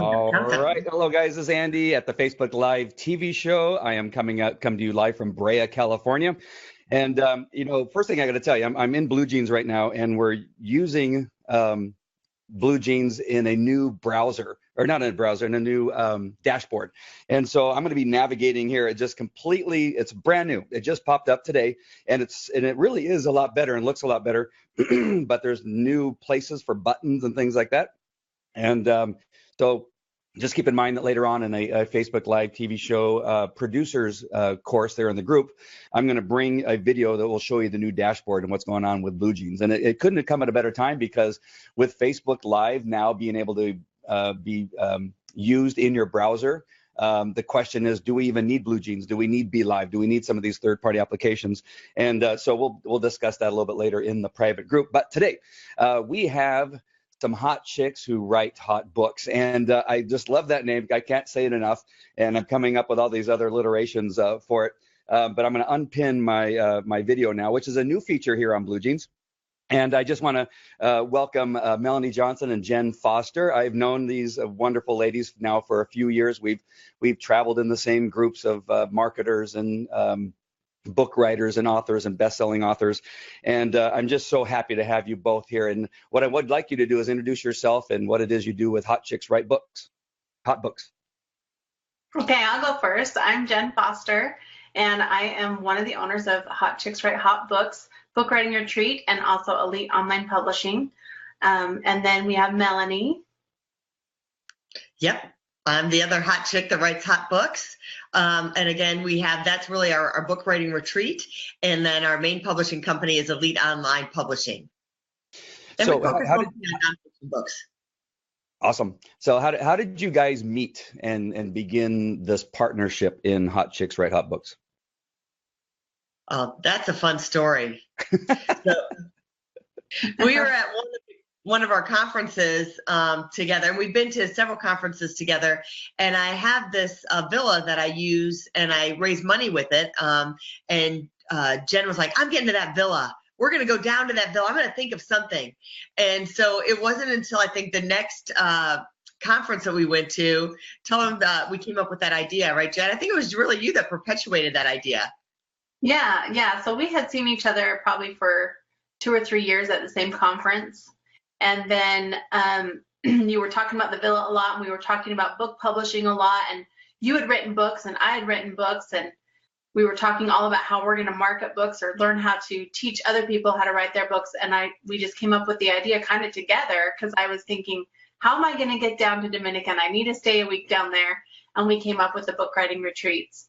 All Countdown. right. Hello, guys. This is Andy at the Facebook Live TV show. I am come to you live from Brea, California. And, first thing I got to tell you, I'm in Blue Jeans right now, and we're using Blue Jeans in a new browser, or not in a browser, in a new dashboard. And so I'm going to be navigating here. It's brand new. It just popped up today, and it really is a lot better and looks a lot better. But there's new places for buttons and things like that. And so just keep in mind that later on in a Facebook Live TV show producers course there in the group, I'm going to bring a video that will show you the new dashboard and what's going on with Blue Jeans. And it couldn't have come at a better time, because with Facebook Live now being able to be used in your browser, the question is, do we even need Blue Jeans? Do we need Be Live? Do we need some of these third-party applications? And so we'll discuss that a little bit later in the private group. But today we have some hot chicks who write hot books. And I just love that name. I can't say it enough. And I'm coming up with all these other alliterations for it. But I'm going to unpin my video now, which is a new feature here on Blue Jeans. And I just want to welcome Melanie Johnson and Jenn Foster. I've known these wonderful ladies now for a few years. We've traveled in the same groups of marketers and book writers and authors and best-selling authors, and I'm just so happy to have you both here. And what I would like you to do is introduce yourself and what it is you do with Hot Chicks Write Books, hot books. Okay, I'll go first. I'm Jenn Foster, and I am one of the owners of Hot Chicks Write Hot Books, book writing retreat, and also Elite Online Publishing. And then we have Melanie. Yep. I'm the other hot chick that writes hot books. And again, that's really our book writing retreat. And then our main publishing company is Elite Online Publishing. And so how did nonfiction books? Awesome. So how did you guys meet and begin this partnership in Hot Chicks Write Hot Books? That's a fun story. So, we were at one of our conferences together, and we've been to several conferences together, and I have this villa that I use, and I raise money with it, and Jen was like, I'm getting to that villa. We're going to go down to that villa. I'm going to think of something. And so it wasn't until I think the next conference that we went to, we came up with that idea, right, Jen? I think it was really you that perpetuated that idea. Yeah. So we had seen each other probably for 2 or 3 years at the same conference. And then you were talking about the villa a lot, and we were talking about book publishing a lot, and you had written books and I had written books, and we were talking all about how we're going to market books or learn how to teach other people how to write their books. And we just came up with the idea kind of together, because I was thinking, how am I going to get down to Dominican? I need to stay a week down there. And we came up with the book writing retreats.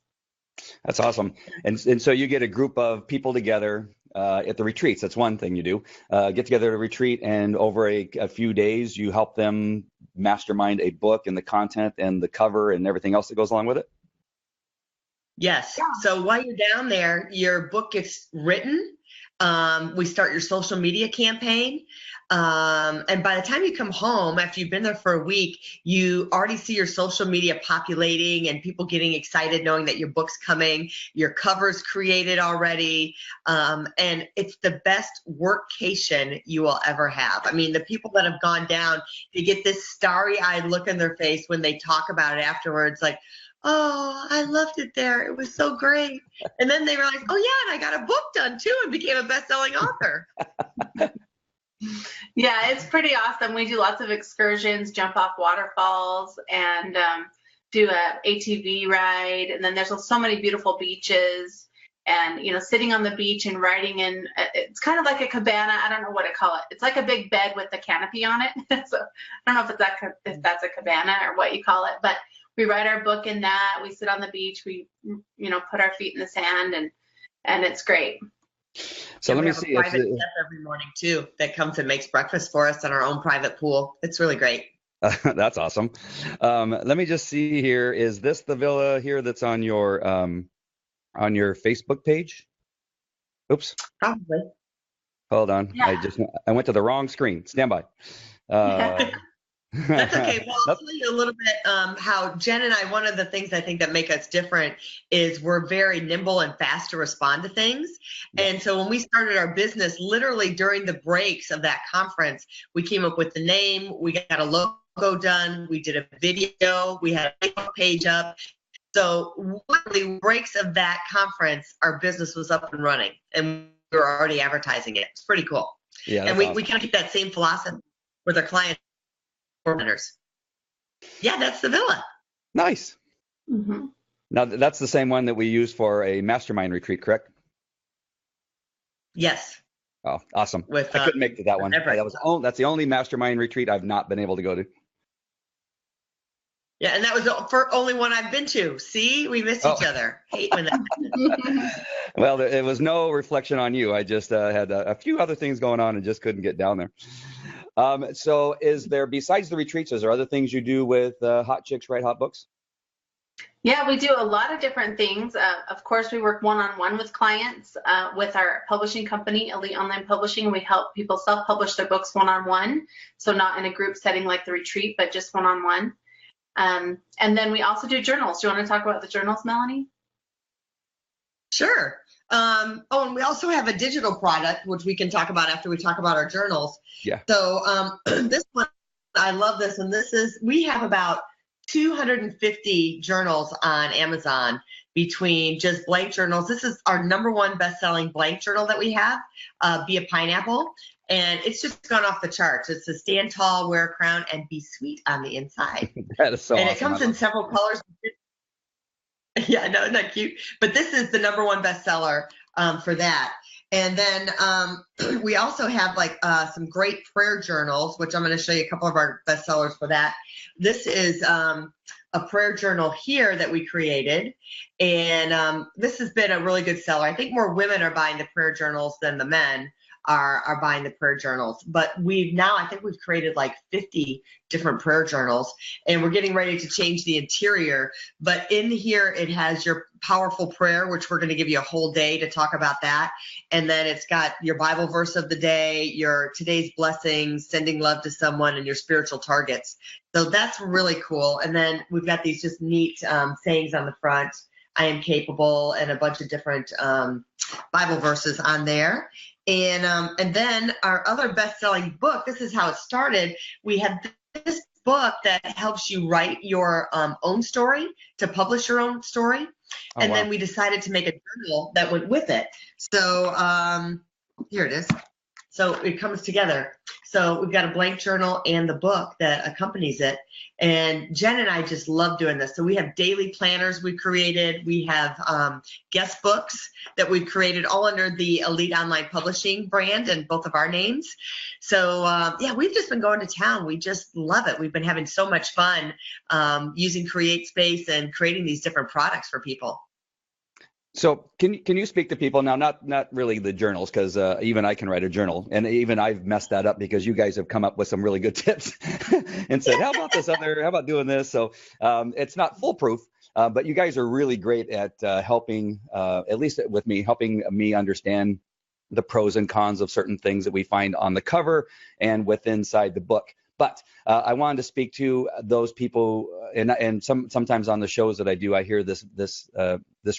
That's awesome. And so you get a group of people together at the retreats. That's one thing you do. Get together at a retreat, and over a few days, you help them mastermind a book and the content and the cover and everything else that goes along with it. Yes. Yeah. So while you're down there, your book gets written. We start your social media campaign. And by the time you come home, after you've been there for a week, you already see your social media populating and people getting excited knowing that your book's coming, your cover's created already. And it's the best workcation you will ever have. I mean, the people that have gone down, they get this starry-eyed look in their face when they talk about it afterwards, like, oh, I loved it there. It was so great. And then they realize, oh, yeah, and I got a book done, too, and became a best-selling author. Yeah, it's pretty awesome. We do lots of excursions, jump off waterfalls, and do a ATV ride. And then there's so many beautiful beaches, and, sitting on the beach and riding in, it's kind of like a cabana. I don't know what to call it. It's like a big bed with a canopy on it. So I don't know if that's a cabana or what you call it, but we write our book in that. We sit on the beach. We, put our feet in the sand, and it's great. So and let me see. We have a private chef every morning too that comes and makes breakfast for us in our own private pool. It's really great. That's awesome. Let me just see here. Is this the villa here that's on your Facebook page? Oops. Probably. Hold on. Yeah. I went to the wrong screen. Stand by. That's okay. Well, I'll tell you a little bit how Jen and I, one of the things I think that make us different is we're very nimble and fast to respond to things. And so when we started our business, literally during the breaks of that conference, we came up with the name, we got a logo logo done. We did a video. We had a Facebook page up. So literally breaks of that conference, our business was up and running, and we were already advertising it. It's pretty cool. Yeah, and we kind of keep that same philosophy with our clients or vendors. Yeah, that's the villa. Nice. Mm-hmm. Now, that's the same one that we use for a mastermind retreat, correct? Yes. Oh, awesome. With, I couldn't make it to that one. Everett. That's the only mastermind retreat I've not been able to go to. Yeah, and that was the only one I've been to. See, we miss each other. Hate when that happens. Well, it was no reflection on you. I just had a few other things going on and just couldn't get down there. So is there, besides the retreats, is there other things you do with Hot Chicks Write Hot Books? Yeah, we do a lot of different things. Of course, we work one-on-one with clients with our publishing company, Elite Online Publishing. We help people self-publish their books one-on-one, so not in a group setting like the retreat, but just one-on-one. And then we also do journals. Do you want to talk about the journals, Melanie? Sure. And we also have a digital product, which we can talk about after we talk about our journals. Yeah. So this one, I love this. And we have about 250 journals on Amazon between just blank journals. This is our #1 best-selling blank journal that we have, Be a Pineapple. And it's just gone off the charts. It's to stand tall, wear a crown, and be sweet on the inside. That is so and awesome. It comes in several colors. Yeah, no, not cute. But this is the #1 bestseller for that. And then we also have some great prayer journals, which I'm going to show you a couple of our bestsellers for that. This is a prayer journal here that we created. And this has been a really good seller. I think more women are buying the prayer journals than the men are buying the prayer journals. But I think we've created like 50 different prayer journals, and we're getting ready to change the interior. But in here, it has your powerful prayer, which we're going to give you a whole day to talk about that. And then it's got your Bible verse of the day, your today's blessings, sending love to someone, and your spiritual targets. So that's really cool. And then we've got these just neat sayings on the front. I am capable, and a bunch of different Bible verses on there. And then our other best-selling book, this is how it started. We have this book that helps you write your own story, to publish your own story. And then we decided to make a journal that went with it. So here it is. So it comes together. So we've got a blank journal and the book that accompanies it. And Jen and I just love doing this. So we have daily planners we created. We have guest books that we've created all under the Elite Online Publishing brand and both of our names. So yeah, we've just been going to town. We just love it. We've been having so much fun using CreateSpace and creating these different products for people. So can you speak to people now, not really the journals, because even I can write a journal, and even I've messed that up because you guys have come up with some really good tips and said, how about doing this? So it's not foolproof, but you guys are really great at helping, at least with me, helping me understand the pros and cons of certain things that we find on the cover and inside the book. But I wanted to speak to those people, and sometimes on the shows that I do, I hear this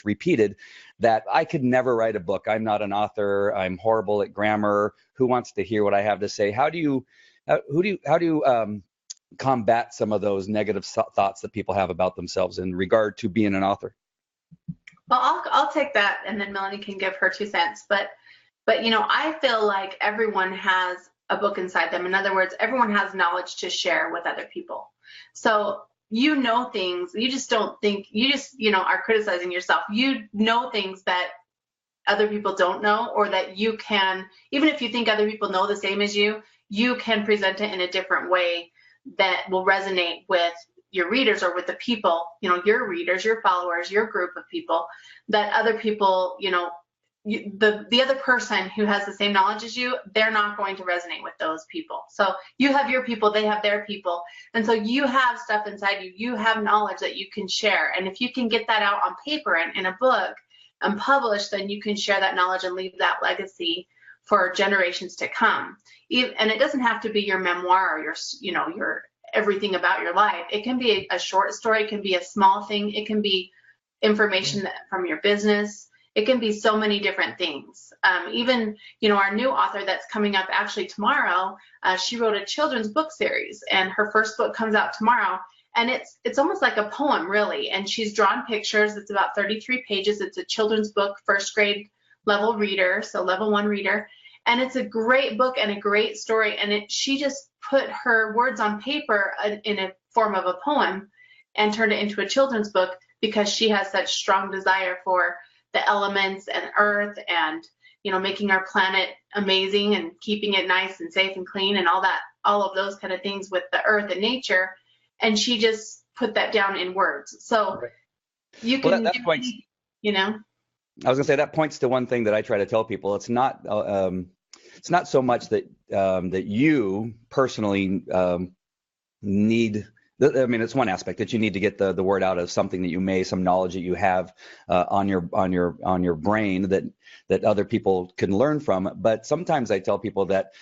repeated, that I could never write a book. I'm not an author. I'm horrible at grammar. Who wants to hear what I have to say? How do you combat some of those negative thoughts that people have about themselves in regard to being an author? Well, I'll take that, and then Melanie can give her 2 cents. But I feel like everyone has a book inside them. In other words, everyone has knowledge to share with other people. So things, you just don't think, you just, are criticizing yourself. You know things that other people don't know, or that you can, even if you think other people know the same as you can present it in a different way that will resonate with your readers or with the people, your readers, your followers, your group of people, that other people, the other person who has the same knowledge as you, they're not going to resonate with those people. So you have your people, they have their people. And so you have stuff inside you, you have knowledge that you can share. And if you can get that out on paper and in a book and publish, then you can share that knowledge and leave that legacy for generations to come. And it doesn't have to be your memoir or your everything about your life. It can be a short story, it can be a small thing, it can be information from your business. it can be so many different things. Even, our new author that's coming up actually tomorrow, she wrote a children's book series, and her first book comes out tomorrow. And it's almost like a poem, really. And she's drawn pictures. It's about 33 pages. It's a children's book, first grade level reader, so level 1 reader. And it's a great book and a great story. And she just put her words on paper in a form of a poem and turned it into a children's book because she has such strong desire for the elements and earth and, making our planet amazing and keeping it nice and safe and clean and all of those kind of things with the earth and nature. And she just put that down in words. So you can, that points, I was gonna say that points to one thing that I try to tell people. It's not so much that that you personally need. I mean, it's one aspect that you need to get the word out of something that some knowledge that you have on your brain that other people can learn from. But sometimes I tell people that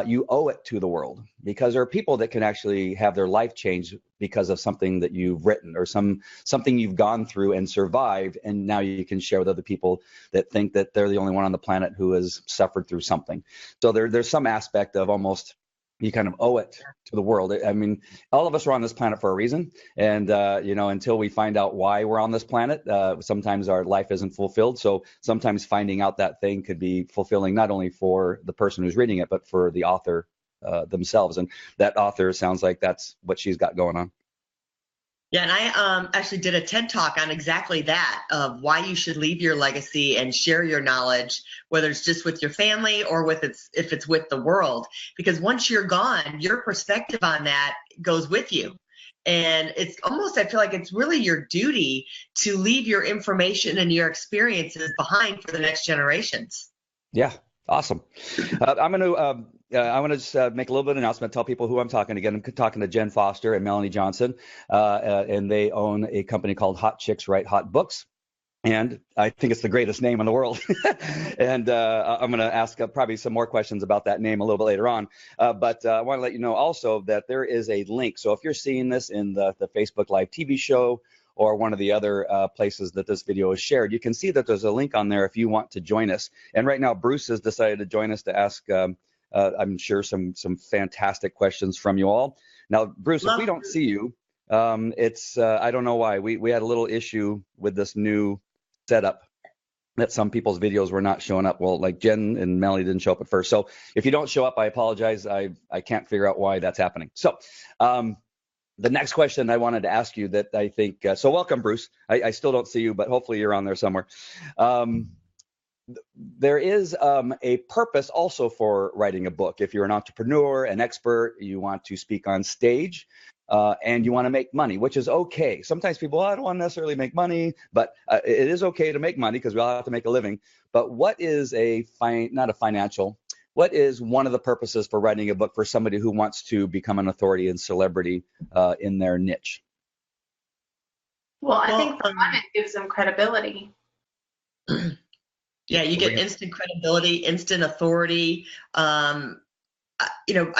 you owe it to the world, because there are people that can actually have their life changed because of something that you've written or something you've gone through and survived, and now you can share with other people that think that they're the only one on the planet who has suffered through something. So there's some aspect of almost, you kind of owe it to the world. I mean, all of us are on this planet for a reason. And, until we find out why we're on this planet, sometimes our life isn't fulfilled. So sometimes finding out that thing could be fulfilling, not only for the person who's reading it, but for the author themselves. And that author sounds like that's what she's got going on. Yeah, and I actually did a TED Talk on exactly that, of why you should leave your legacy and share your knowledge, whether it's just with your family or if it's with the world. Because once you're gone, your perspective on that goes with you. And it's almost, I feel like it's really your duty to leave your information and your experiences behind for the next generations. Yeah, awesome. I want to just make a little bit of announcement, tell people who I'm talking to. Again, I'm talking to Jenn Foster and Melanie Johnson, and they own a company called Hot Chicks Write Hot Books. And I think it's the greatest name in the world. And I'm going to ask probably some more questions about that name a little bit later on. But I want to let you know also that there is a link. So if you're seeing this in the Facebook Live TV show or one of the other places that this video is shared, you can see that there's a link on there if you want to join us. And right now, Bruce has decided to join us to ask I'm sure some fantastic questions from you all. Now, Bruce, if we don't see you, it's I don't know why. We had a little issue with this new setup that some people's videos were not showing up. Well, like Jenn and Melanie didn't show up at first. So if you don't show up, I apologize. I can't figure out why that's happening. So the next question I wanted to ask you that I think, so welcome, Bruce. I still don't see you, but hopefully you're on there somewhere. There is a purpose also for writing a book. If you're an entrepreneur, an expert, you want to speak on stage, and you want to make money, which is okay. Sometimes people, I don't want to necessarily make money, but it is okay to make money because we all have to make a living. But what is what is one of the purposes for writing a book for somebody who wants to become an authority and celebrity in their niche? Well, I think for one, it gives them credibility. Yeah, you get instant credibility, instant authority. I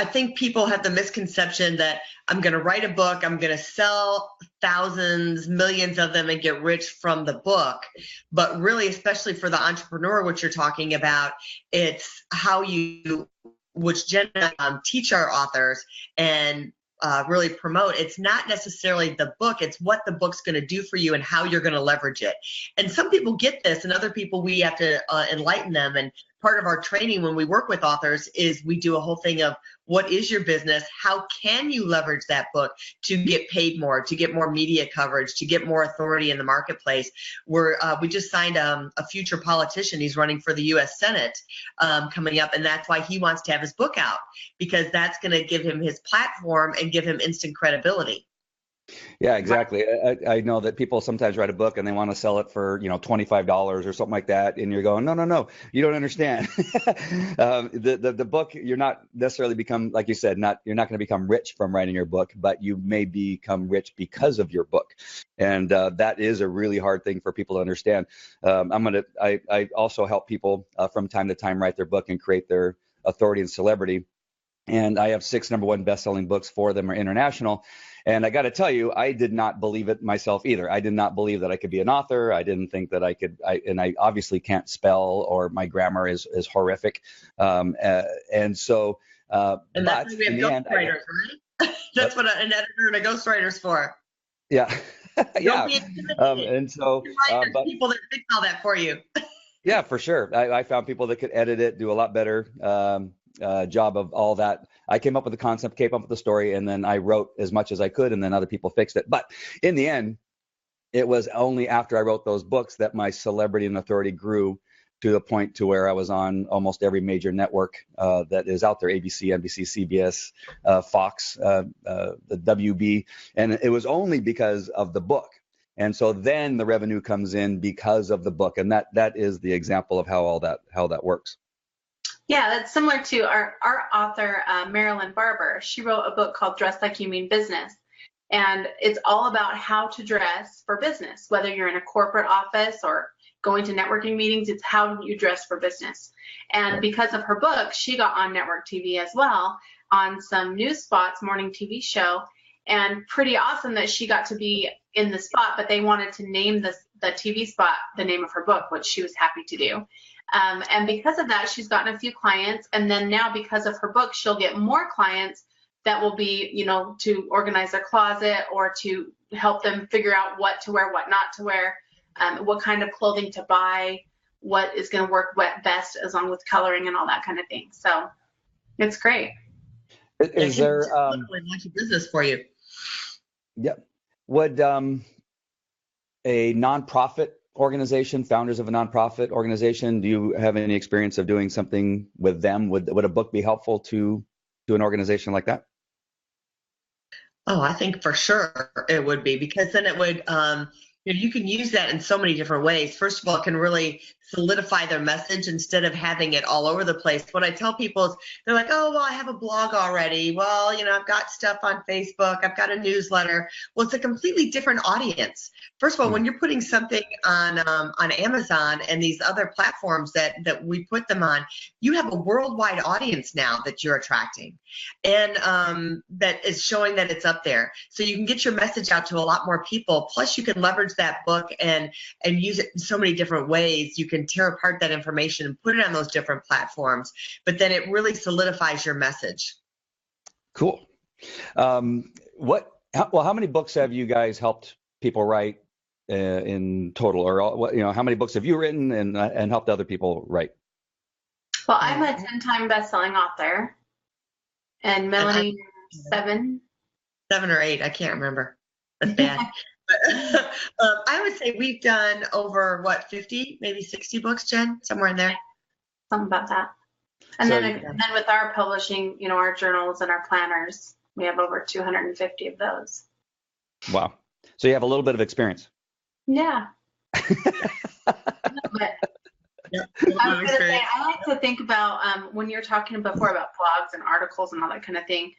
think people have the misconception that I'm going to write a book, I'm going to sell thousands, millions of them and get rich from the book. But really, especially for the entrepreneur, what you're talking about, it's how which Jenn teach our authors and really promote. It's not necessarily the book, it's what the book's going to do for you and how you're going to leverage it. And some people get this, and other people, we have to enlighten them. And part of our training when we work with authors is we do a whole thing of what is your business? How can you leverage that book to get paid more, to get more media coverage, to get more authority in the marketplace? We just signed a future politician. He's running for the U.S. Senate coming up, and that's why he wants to have his book out, because that's going to give him his platform and give him instant credibility. Yeah, exactly. I know that people sometimes write a book and they want to sell it for, $25 or something like that. And you're going, no, you don't understand. The book, you're not necessarily become, like you said, you're not going to become rich from writing your book, but you may become rich because of your book. And that is a really hard thing for people to understand. I also help people from time to time write their book and create their authority and celebrity. And I have 6 #1 best-selling books. 4 of them are international. And I got to tell you, I did not believe it myself either. I did not believe that I could be an author. I didn't think that I could, and I obviously can't spell, or my grammar is horrific. And so, and that's why we have ghostwriters, right? That's what an editor and a ghostwriter's for. Yeah. Yeah. Don't be intimidated. And so, but people that fix all that for you. Yeah, for sure. I found people that could edit it, do a lot better job of all that. I came up with the concept, came up with the story, and then I wrote as much as I could, and then other people fixed it. But in the end, it was only after I wrote those books that my celebrity and authority grew to the point to where I was on almost every major network that is out there: ABC, NBC, CBS, Fox, the WB. And it was only because of the book. And so then the revenue comes in because of the book, and that is the example of how that works. Yeah, that's similar to our author, Marilyn Barber. She wrote a book called Dress Like You Mean Business. And it's all about how to dress for business, whether you're in a corporate office or going to networking meetings, it's how you dress for business. And because of her book, she got on network TV as well, on some news spots, morning TV show. And pretty awesome that she got to be in the spot, but they wanted to name the TV spot the name of her book, which she was happy to do. And because of that, she's gotten a few clients. And then now, because of her book, she'll get more clients that will be, to organize their closet or to help them figure out what to wear, what not to wear, what kind of clothing to buy, what is going to work best as long with coloring and all that kind of thing. So it's great. Is there launch a business for you? Yeah. Would a nonprofit organization, founders of a nonprofit organization, do you have any experience of doing something with them? Would a book be helpful to an organization like that? Oh, I think for sure it would be, because then it would, you can use that in so many different ways. First of all, it can really solidify their message instead of having it all over the place. What I tell people is, they're like, oh, well, I have a blog already. Well, I've got stuff on Facebook. I've got a newsletter. Well, it's a completely different audience. First of all, when you're putting something on Amazon and these other platforms that we put them on, you have a worldwide audience now that you're attracting, and that is showing that it's up there. So you can get your message out to a lot more people. Plus, you can leverage that book and use it in so many different ways. You can tear apart that information and put it on those different platforms, but then it really solidifies your message. Cool. How many books have you guys helped people write in total, or how many books have you written and helped other people write? Well, I'm a 10-time best-selling author, and Melanie, 7 or 8. I can't remember. That's bad. I would say we've done over 50, maybe 60 books, Jen, somewhere in there. Something about that. And then with our publishing, our journals and our planners, we have over 250 of those. Wow. So you have a little bit of experience. Yeah. Yeah, I was going to say, I like to think about when you're talking before about blogs and articles and all that kind of thing.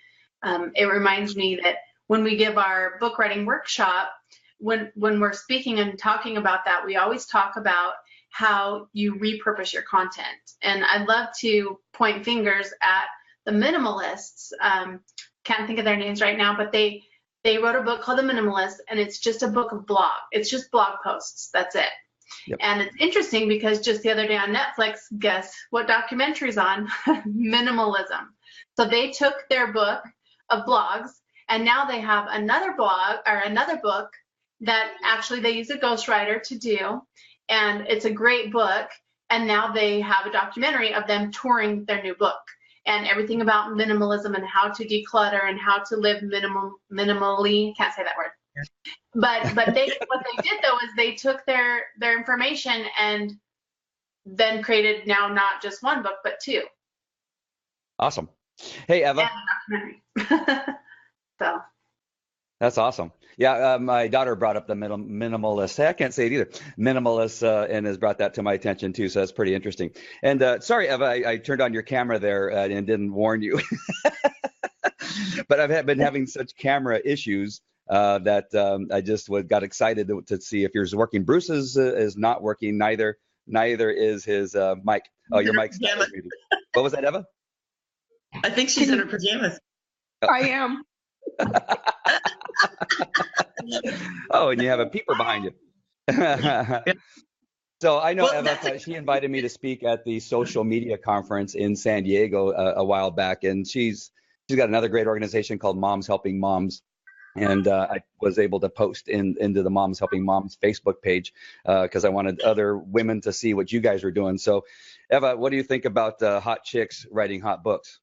It reminds me that when we give our book writing workshop, when we're speaking and talking about that, we always talk about how you repurpose your content. And I'd love to point fingers at the minimalists. Can't think of their names right now, but they wrote a book called The Minimalist, and it's just a book of blog. It's just blog posts. That's it. Yep. And it's interesting because just the other day on Netflix, guess what documentary's on? Minimalism. So they took their book of blogs, and now they have another blog or another book that actually they use a ghostwriter to do, and it's a great book. And now they have a documentary of them touring their new book and everything about minimalism and how to declutter and how to live minimally. Can't say that word. But what they did though is they took their information and then created now not just one book but 2. Awesome. Hey, Eva. And a documentary. So. That's awesome. Yeah, my daughter brought up the minimalist. Hey, I can't say it either. Minimalist, and has brought that to my attention too. So that's pretty interesting. And sorry, Eva, I turned on your camera there and didn't warn you. But I've been having such camera issues that I just got excited to see if yours is working. Bruce's is not working. Neither is his mic. Oh, your mic's not working. What was that, Eva? I think she's in her pajamas. I am. Oh, and you have a peeper behind you. So I know Eva, she invited me to speak at the social media conference in San Diego a while back, and she's got another great organization called Moms Helping Moms. And I was able to post into the Moms Helping Moms Facebook page because I wanted other women to see what you guys were doing. So, Eva, what do you think about hot chicks writing hot books?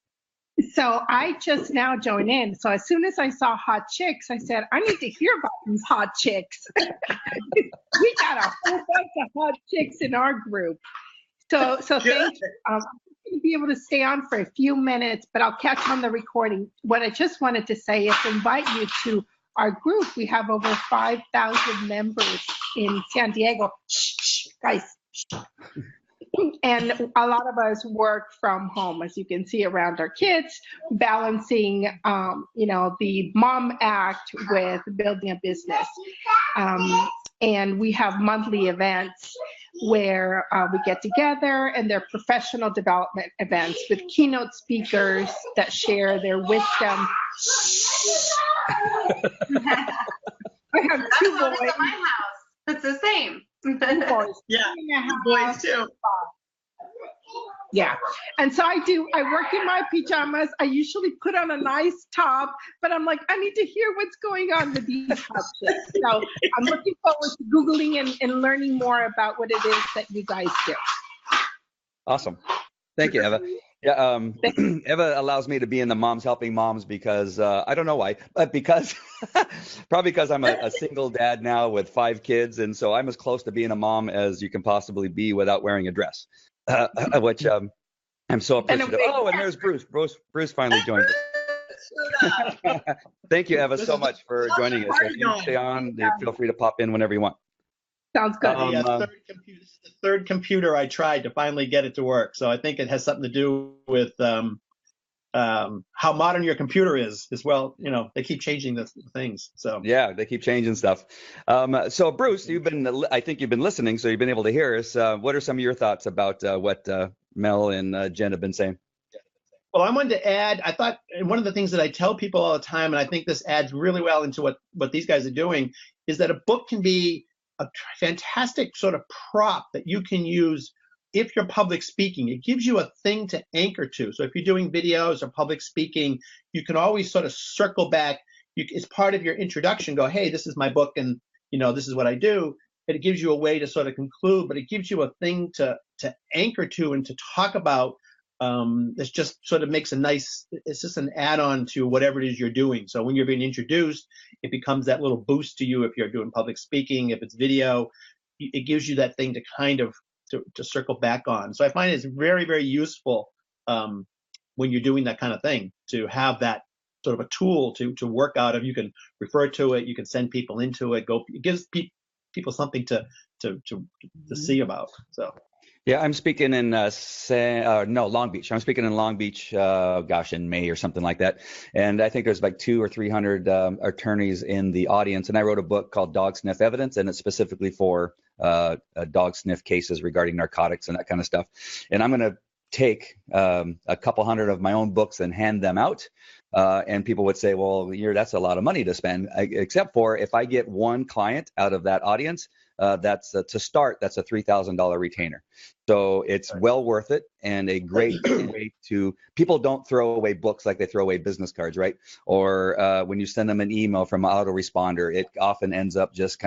So I just now joined in. So as soon as I saw hot chicks, I said, I need to hear about these hot chicks. We got a whole bunch of hot chicks in our group. So thank you. I'm going to be able to stay on for a few minutes, but I'll catch on the recording. What I just wanted to say is invite you to our group. We have over 5,000 members in San Diego. Shh, guys. And a lot of us work from home, as you can see around our kids, balancing, the mom act with building a business. And we have monthly events where we get together, and they're professional development events with keynote speakers that share their wisdom. I have two boys. At my house. It's the same. Boys. Yeah, boys too. Yeah. And so I work in my pajamas. I usually put on a nice top, but I'm like, I need to hear what's going on with these hot chicks. So I'm looking forward to Googling and learning more about what it is that you guys do. Awesome. Thank you, Eva. Yeah, Eva allows me to be in the Moms Helping Moms because I don't know why, but probably because I'm a single dad now with 5 kids, and so I'm as close to being a mom as you can possibly be without wearing a dress, which I'm so appreciative. Oh, and there's Bruce. Bruce finally joined us. Thank you, Eva, so much for joining us. If you stay on, feel free to pop in whenever you want. Sounds good. The third computer I tried to finally get it to work. So I think it has something to do with how modern your computer is as well. They keep changing the things. So yeah, they keep changing stuff. So Bruce, I think you've been listening, so you've been able to hear us. What are some of your thoughts about what Mel and Jen have been saying? Well, I wanted to add, I thought, and one of the things that I tell people all the time, and I think this adds really well into what these guys are doing, is that a book can be a fantastic sort of prop that you can use if you're public speaking. It gives you a thing to anchor to. So if you're doing videos or public speaking, you can always sort of circle back. It's part of your introduction. Go, hey, this is my book, and this is what I do. And it gives you a way to sort of conclude, but it gives you a thing to anchor to and to talk about. This just sort of makes it's just an add-on to whatever it is you're doing. So when you're being introduced, it becomes that little boost to you if you're doing public speaking, if it's video, it gives you that thing to kind of to circle back on. So I find it's very, very useful when you're doing that kind of thing to have that sort of a tool to work out of. You can refer to it, you can send people into it, it gives people something to see about. So. Yeah, I'm speaking in Long Beach. I'm speaking in Long Beach, in May or something like that. And I think there's like 200 or 300 attorneys in the audience. And I wrote a book called Dog Sniff Evidence, and it's specifically for dog sniff cases regarding narcotics and that kind of stuff. And I'm going to take a couple hundred of my own books and hand them out. And people would say, well, that's a lot of money to spend, except for if I get one client out of that audience. That's a $3,000 retainer. So it's well worth it, and a great way to, people don't throw away books like they throw away business cards, right? Or when you send them an email from an autoresponder, it often ends up just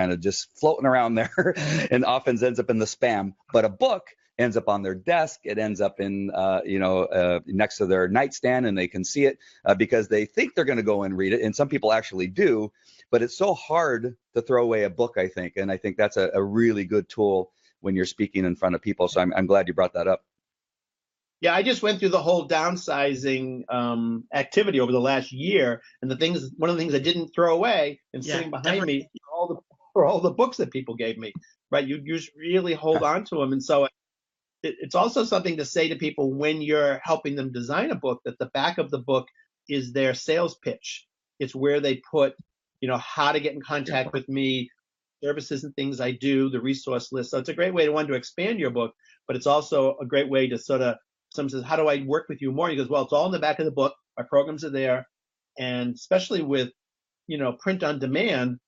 floating around there and often ends up in the spam. But a book ends up on their desk. It ends up in, next to their nightstand, and they can see it because they think they're going to go and read it. And some people actually do, but it's so hard to throw away a book, I think. And I think that's a really good tool when you're speaking in front of people. So I'm glad you brought that up. Yeah, I just went through the whole downsizing activity over the last year. And one of the things I didn't throw away and sitting behind me are all the books that people gave me, right? You just really hold on to them. And so it's also something to say to people when you're helping them design a book, that the back of the book is their sales pitch. It's where they put, how to get in contact with me, services and things I do, the resource list. So it's a great way to expand your book, but it's also a great way to someone says, how do I work with you more? He goes, well, it's all in the back of the book. Our programs are there. And especially with, print on demand,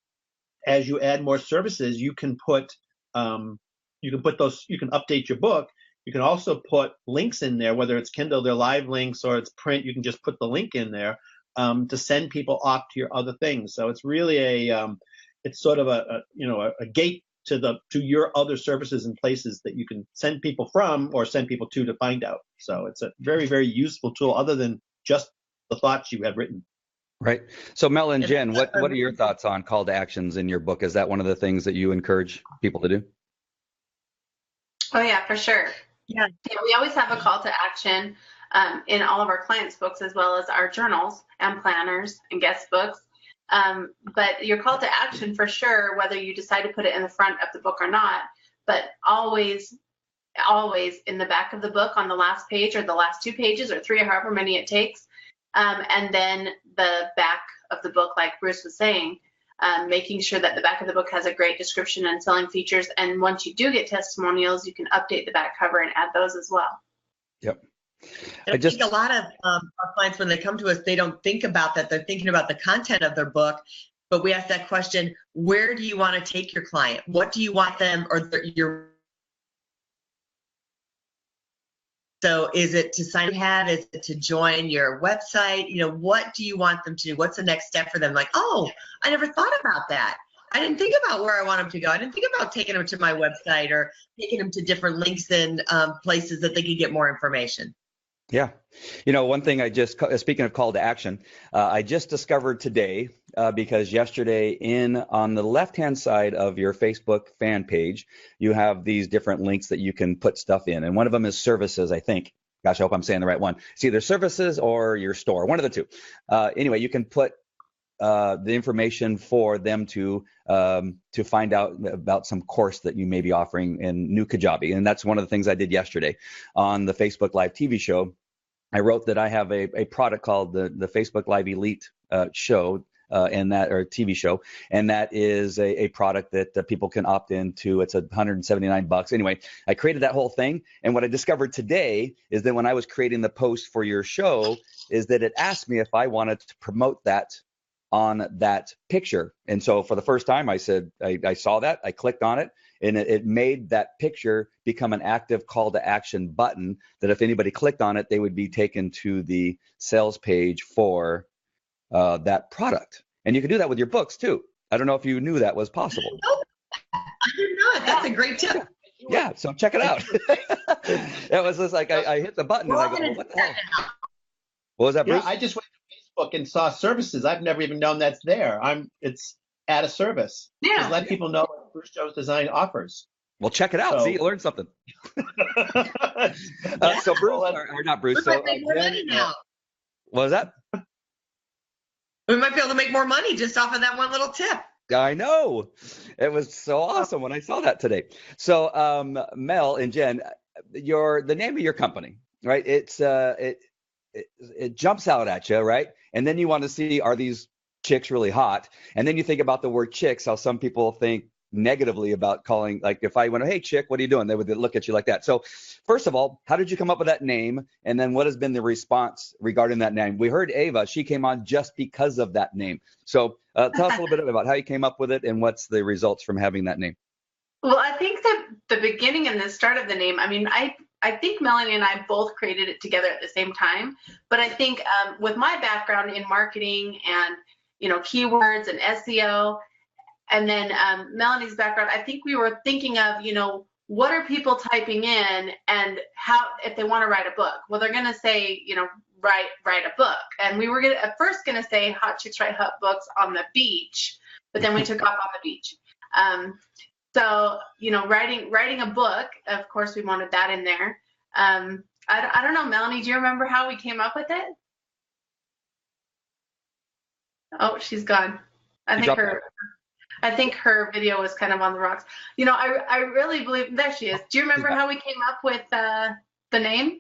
as you add more services, you can put those, you can update your book. You can also put links in there, whether it's Kindle, they're live links, or it's print. You can just put the link in there to send people off to your other things. So it's really it's sort of a gate to your other services and places that you can send people from or send people to find out. So it's a very, very useful tool, other than just the thoughts you had written. Right. So Mel and Jen, what are your thoughts on call to actions in your book? Is that one of the things that you encourage people to do? Oh yeah, for sure. Yeah. We always have a call to action in all of our clients' books, as well as our journals and planners and guest books. But your call to action, for sure, whether you decide to put it in the front of the book or not, but always in the back of the book on the last page or the last 2 pages or 3 or however many it takes. And then the back of the book, like Bruce was saying, making sure that the back of the book has a great description and selling features. And once you do get testimonials, you can update the back cover and add those as well. Yep. I think a lot of our clients, when they come to us, they don't think about that. They're thinking about the content of their book. But we ask that question, where do you want to take your client? What do you want them So is it to sign ahead? Is it to join your website? What do you want them to do? What's the next step for them? Like, oh, I never thought about that. I didn't think about where I want them to go. I didn't think about taking them to my website or taking them to different links and places that they could get more information. Yeah. One thing speaking of call to action, I just discovered today, because yesterday on the left-hand side of your Facebook fan page, you have these different links that you can put stuff in. And one of them is services, I think. Gosh, I hope I'm saying the right one. It's either services or your store, one of the two. Anyway, you can put the information for them to find out about some course that you may be offering in New Kajabi. And that's one of the things I did yesterday on the Facebook Live TV show. I wrote that I have a product called the Facebook Live Elite show, or TV show, and that is a product that people can opt into. It's $179. Anyway, I created that whole thing, and what I discovered today is that when I was creating the post for your show, is that it asked me if I wanted to promote that on that picture. And so for the first time, I said, I saw that, I clicked on it, and it made that picture become an active call to action button that if anybody clicked on it, they would be taken to the sales page for that product. And you can do that with your books too. I don't know if you knew that was possible. Nope. I didn't know it. That's a great tip. Yeah, so check it out. It was just like I hit the button and I go, what the hell? What was that, Bruce? Yeah, I just went to Facebook and saw services. I've never even known that's there. It's add a service. Yeah. Just let people know what Bruce Jones Design offers. Well, check it out. See, you learned something. So Bruce, or not Bruce. We might make more money now. What was that? We might be able to make more money just off of that one little tip. I know. It was so awesome when I saw that today. So Mel and Jen, the name of your company, right? It jumps out at you, right? And then you want to see, are these chicks really hot? And then you think about the word chicks, how some people think negatively about calling, like if I went, hey chick, what are you doing? They would look at you like that. So first of all, how did you come up with that name? And then what has been the response regarding that name? We heard Ava, she came on just because of that name. So tell us a little bit about how you came up with it and what's the results from having that name. Well, I think that the beginning and the start of the name, I mean, I think Melanie and I both created it together at the same time. But I think with my background in marketing and, keywords and SEO, and then Melanie's background, I think we were thinking of, what are people typing in and how, if they want to write a book? Well, they're going to say, write a book. And we were at first going to say Hot Chicks Write Hot Books on the beach, but then we took off on the beach. So, writing a book, of course, we wanted that in there. I don't know, Melanie, do you remember how we came up with it? Oh, she's gone. I think her video was kind of on the rocks. I really believe, there she is. Do you remember how we came up with the name?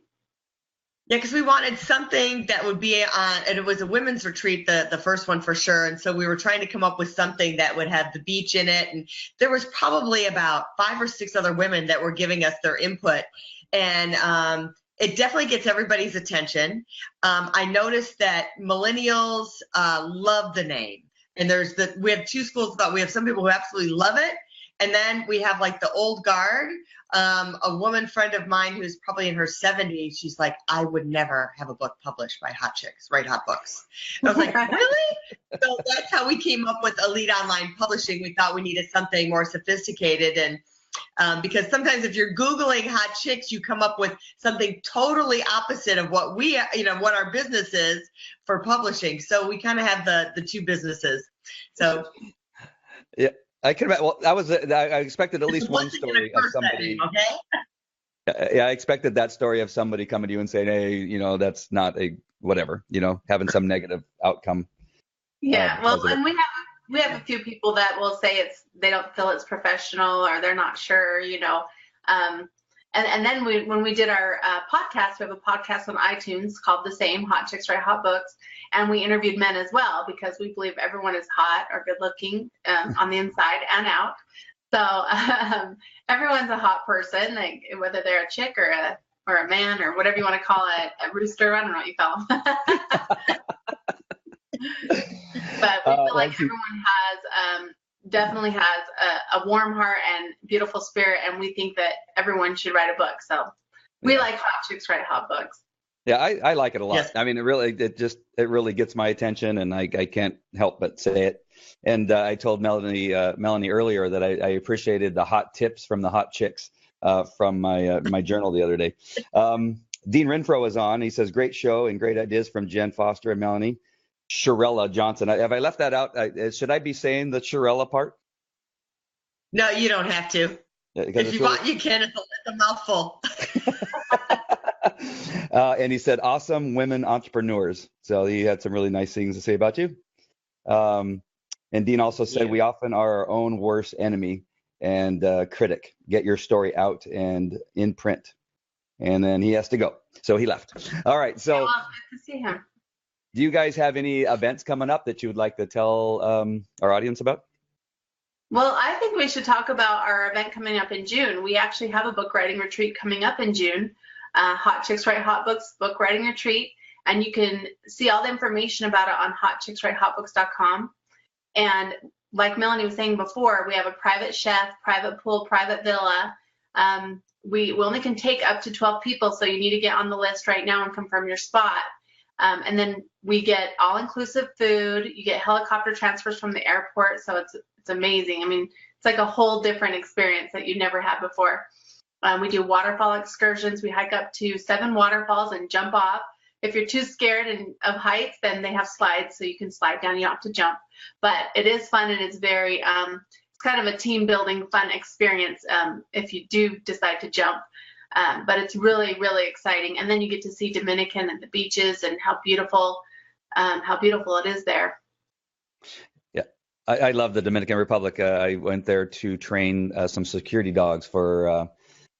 Yeah, because we wanted something that would be on, and it was a women's retreat, the first one for sure. And so we were trying to come up with something that would have the beach in it. And there was probably about 5 or 6 other women that were giving us their input. And it definitely gets everybody's attention. I noticed that millennials love the name. And we have two schools of thought. We have some people who absolutely love it. And then we have like the old guard. A woman friend of mine who's probably in her 70s, she's like, I would never have a book published by hot chicks, write hot books. And I was like, really? So that's how we came up with Elite Online Publishing. We thought we needed something more sophisticated. And because sometimes if you're Googling hot chicks, you come up with something totally opposite of what what our business is for publishing. So we kind of have the two businesses. So yeah, I could. Well, I expected at least one story of somebody. Okay. Yeah, I expected that story of somebody coming to you and saying, hey, that's not a whatever, having some negative outcome. Yeah, well, and we have a few people that will say they don't feel it's professional or they're not sure, and then when we did our podcast, we have a podcast on iTunes called The Same, Hot Chicks Write Hot Books, and we interviewed men as well because we believe everyone is hot or good looking on the inside and out. So everyone's a hot person, like whether they're a chick or a man or whatever you want to call it, a rooster. I don't know what you call them. But we feel like everyone definitely has a warm heart and beautiful spirit, and we think that everyone should write a book. So we like Hot Chicks Write Hot Books. Yeah, I like it a lot. Yes. I mean, it really gets my attention, and I can't help but say it. And I told Melanie earlier that I appreciated the hot tips from the hot chicks from my journal the other day. Dean Renfro is on. He says, great show and great ideas from Jenn Foster and Melanie. Shirella Johnson. Have I left that out? Should I be saying the Shirella part? No, you don't have to. If you want, you can. It's a mouthful. And he said, awesome women entrepreneurs. So he had some really nice things to say about you. And Dean also said, we often are our own worst enemy and critic. Get your story out and in print. And then he has to go. So he left. All right. So good to see him. Do you guys have any events coming up that you would like to tell our audience about? Well, I think we should talk about our event coming up in June. We actually have a book writing retreat coming up in June. Hot Chicks Write Hot Books book writing retreat. And you can see all the information about it on hotchickswritehotbooks.com. And like Melanie was saying before, we have a private chef, private pool, private villa. We only can take up to 12 people, so you need to get on the list right now and confirm your spot. And then we get all-inclusive food. You get helicopter transfers from the airport, so it's amazing. I mean, it's like a whole different experience that you've never had before. We do waterfall excursions. We hike up to 7 waterfalls and jump off. If you're too scared of heights, then they have slides, so you can slide down. You don't have to jump. But it is fun, and it's very it's kind of a team-building, fun experience if you do decide to jump. But it's really, really exciting. And then you get to see Dominican and the beaches and how beautiful it is there. Yeah, I love the Dominican Republic. I went there to train some security dogs for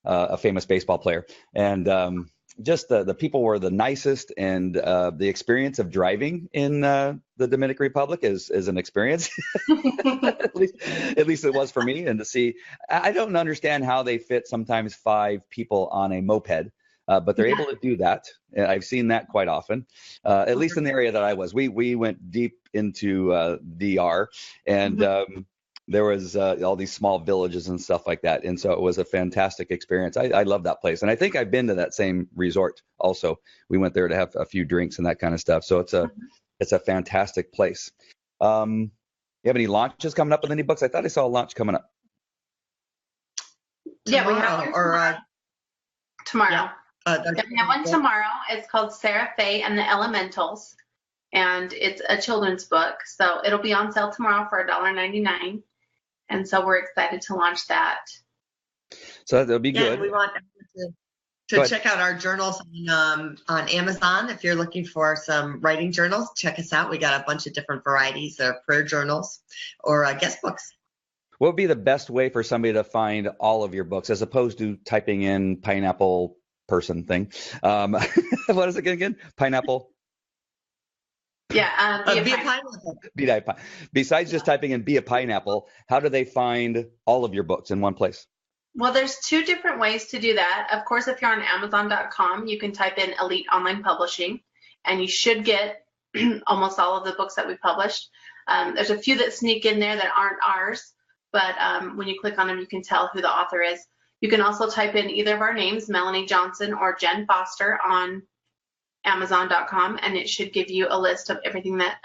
a famous baseball player. And just the people were the nicest, and the experience of driving in the Dominican Republic is an experience. at least it was for me. And to see, I don't understand how they fit sometimes 5 people on a moped, but they're able to do that. I've seen that quite often, at least in the area that I was. We went deep into DR, and there was all these small villages and stuff like that. And so it was a fantastic experience. I love that place. And I think I've been to that same resort also. We went there to have a few drinks and that kind of stuff. So it's a fantastic place. You have any launches coming up with any books? I thought I saw a launch coming up. Yeah, we have tomorrow. Yeah. We have one tomorrow. It's called Sarah Faye and the Elementals. And it's a children's book. So it'll be on sale tomorrow for $1.99. And so we're excited to launch that. So that'll be good. We want to check out our journals on Amazon. If you're looking for some writing journals, check us out. We got a bunch of different varieties of prayer journals or guest books. What would be the best way for somebody to find all of your books as opposed to typing in pineapple person thing? What is it again? Pineapple? Yeah, be a pineapple. Besides just typing in "be a pineapple," how do they find all of your books in one place? Well, there's two different ways to do that. Of course, if you're on Amazon.com, you can type in Elite Online Publishing, and you should get almost all of the books that we published. There's a few that sneak in there that aren't ours, but when you click on them, you can tell who the author is. You can also type in either of our names, Melanie Johnson or Jenn Foster, on Amazon.com, and it should give you a list of everything that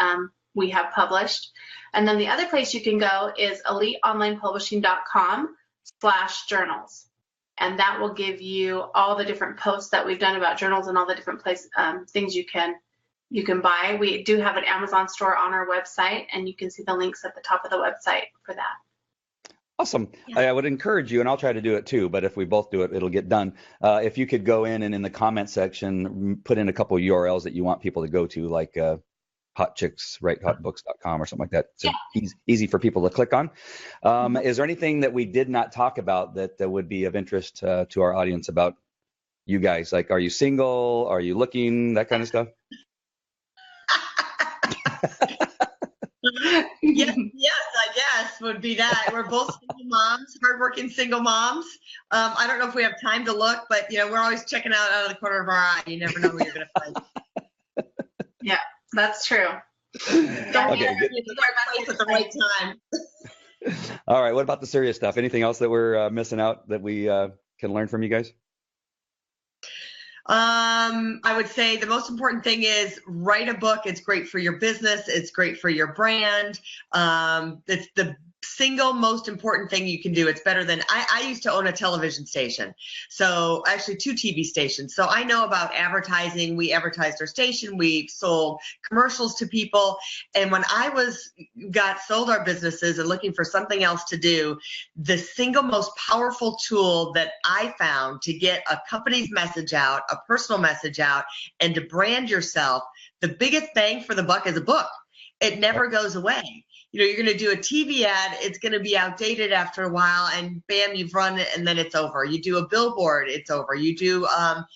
we have published. And then the other place you can go is eliteonlinepublishing.com/journals. And that will give you all the different posts that we've done about journals and all the different things you can buy. We do have an Amazon store on our website, and you can see the links at the top of the website for that. Awesome. Yeah. I would encourage you, and I'll try to do it too, but if we both do it, it'll get done. If you could go in and in the comment section, put in a couple of URLs that you want people to go to, like hotchicks.writehotbooks.com or something like that. So easy for people to click on. Is there anything that we did not talk about that would be of interest to our audience about you guys? Like, are you single? Are you looking? That kind of stuff? Yes, I guess would be that. We're both single moms, hardworking single moms. I don't know if we have time to look, but we're always checking out of the corner of our eye. You never know who you're going to find. Yeah, that's true. Okay, the right place at the right time. All right. What about the serious stuff? Anything else that we're missing out that we can learn from you guys? I would say the most important thing is write a book. It's great for your business. It's great for your brand. It's the single most important thing you can do. It's better than I used to own a television station. So actually 2 TV stations. So I know about advertising. We advertised our station. We sold commercials to people. And when I sold our businesses and looking for something else to do, the single most powerful tool that I found to get a company's message out, a personal message out, and to brand yourself, the biggest bang for the buck is a book. It never goes away. You're going to do a TV ad, it's going to be outdated after a while, and bam, you've run it, and then it's over. You do a billboard, it's over. You do a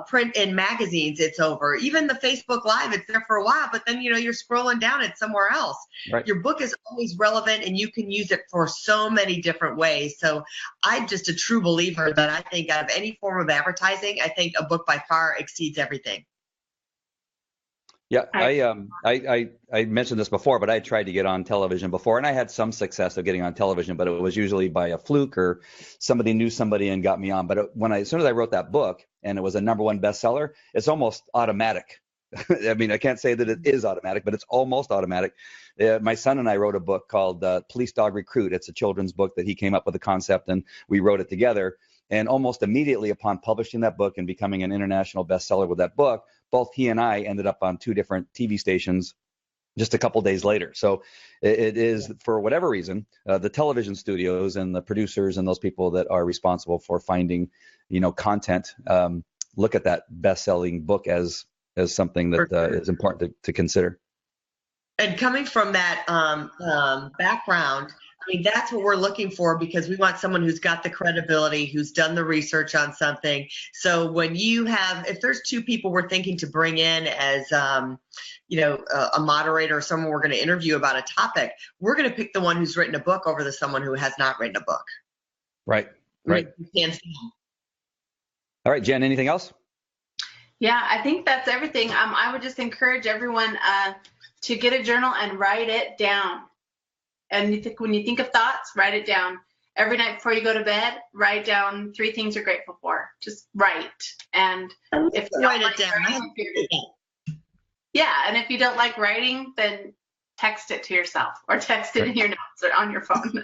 print in magazines, it's over. Even the Facebook Live, it's there for a while, but then, you're scrolling down, it's somewhere else. Right. Your book is always relevant, and you can use it for so many different ways. So I'm just a true believer that I think out of any form of advertising, I think a book by far exceeds everything. Yeah, I mentioned this before, but I tried to get on television before, and I had some success of getting on television, but it was usually by a fluke or somebody knew somebody and got me on. But as soon as I wrote that book and it was a #1 bestseller, it's almost automatic. I mean, I can't say that it is automatic, but it's almost automatic. My son and I wrote a book called Police Dog Recruit. It's a children's book that he came up with the concept, and we wrote it together. And almost immediately upon publishing that book and becoming an international bestseller with that book, both he and I ended up on 2 different TV stations just a couple days later. So it is, for whatever reason, the television studios and the producers and those people that are responsible for finding, content, look at that best-selling book as something that is important to consider. And coming from that background, I mean, that's what we're looking for, because we want someone who's got the credibility, who's done the research on something. So when if there's 2 people we're thinking to bring in as, a moderator or someone we're going to interview about a topic, we're going to pick the one who's written a book over the someone who has not written a book. Right. All right, Jen, anything else? Yeah, I think that's everything. I would just encourage everyone to get a journal and write it down. And when you think of thoughts, write it down. Every night before you go to bed, write down 3 things you're grateful for. Just write. And if you write it down. And if you don't like writing, then text it to yourself or text it in your notes or on your phone.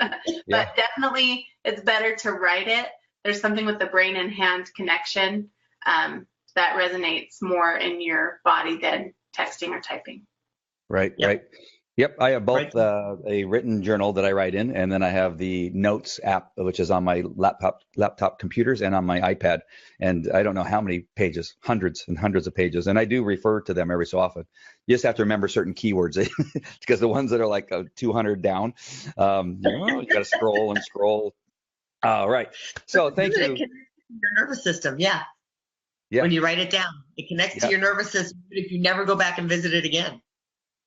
But definitely, it's better to write it. There's something with the brain and hand connection that resonates more in your body than texting or typing. Right. Yep, I have both a written journal that I write in, and then I have the Notes app, which is on my laptop computers and on my iPad. And I don't know how many pages, hundreds and hundreds of pages. And I do refer to them every so often. You just have to remember certain keywords because the ones that are like 200 down, you got to scroll and scroll. All right. So thank you. It connects to your nervous system, yeah. When you write it down, it connects to your nervous system, even if you never go back and visit it again.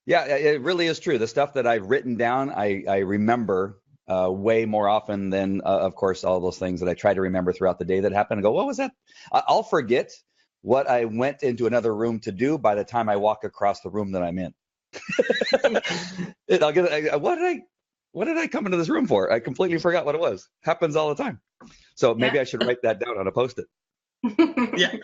Yeah, it really is true. The stuff that I've written down, I remember way more often than, of course, all those things that I try to remember throughout the day that happened and go, what was that? I'll forget what I went into another room to do by the time I walk across the room that I'm in. I'll get, what did I come into this room for? I completely forgot what it was. Happens all the time. So maybe I should write that down on a Post-it. Yeah.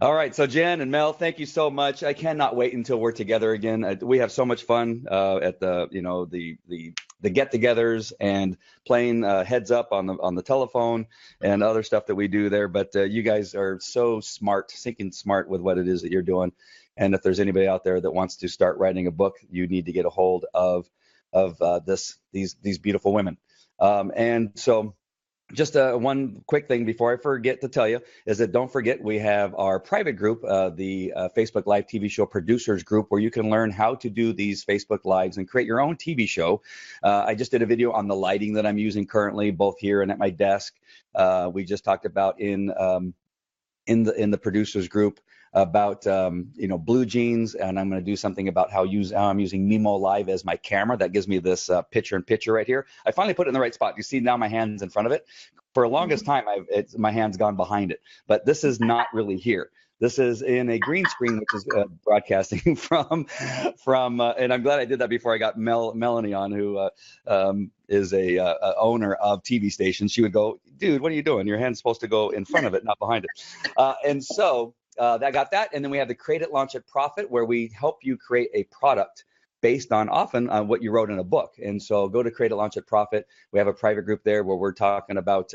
All right, so Jen and Mel, thank you so much. I cannot wait until we're together again. We have so much fun at the get-togethers and playing heads up on the telephone and other stuff that we do there. But you guys are so smart, sinking smart with what it is that you're doing. And if there's anybody out there that wants to start writing a book, you need to get a hold of these beautiful women. And so. Just one quick thing before I forget to tell you is that don't forget we have our private group, the Facebook Live TV show producers group, where you can learn how to do these Facebook Lives and create your own TV show. I just did a video on the lighting that I'm using currently, both here and at my desk. We just talked about in the producers group about blue jeans, and I'm going to do something about how I'm using Mimo Live as my camera. That gives me this picture-in-picture right here. I finally put it in the right spot. You see now my hand's in front of it. For the longest time, my hand's gone behind it, but this is not really here. This is in a green screen, which is broadcasting from, and I'm glad I did that before I got Melanie on, who is a owner of TV stations. She would go, dude, what are you doing? Your hand's supposed to go in front of it, not behind it. And so that got that. And then we have the Create It, Launch It, Profit, where we help you create a product based on often on what you wrote in a book. And so go to Create It, Launch It, Profit. We have a private group there where we're talking about,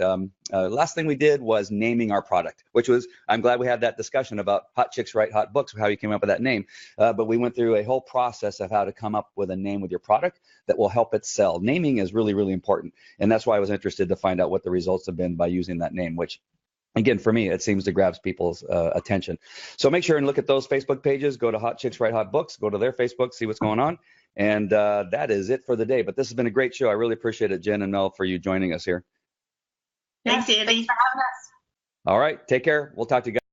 last thing we did was naming our product, which was, I'm glad we had that discussion about Hot Chicks Write Hot Books, how you came up with that name. But we went through a whole process of how to come up with a name with your product that will help it sell. Naming is really, really important. And that's why I was interested to find out what the results have been by using that name, which again, for me, it seems to grab people's attention. So make sure and look at those Facebook pages. Go to Hot Chicks Write Hot Books. Go to their Facebook, see what's going on. And that is it for the day. But this has been a great show. I really appreciate it, Jen and Mel, for you joining us here. Thanks, Andy. Thanks for having us. All right. Take care. We'll talk to you guys.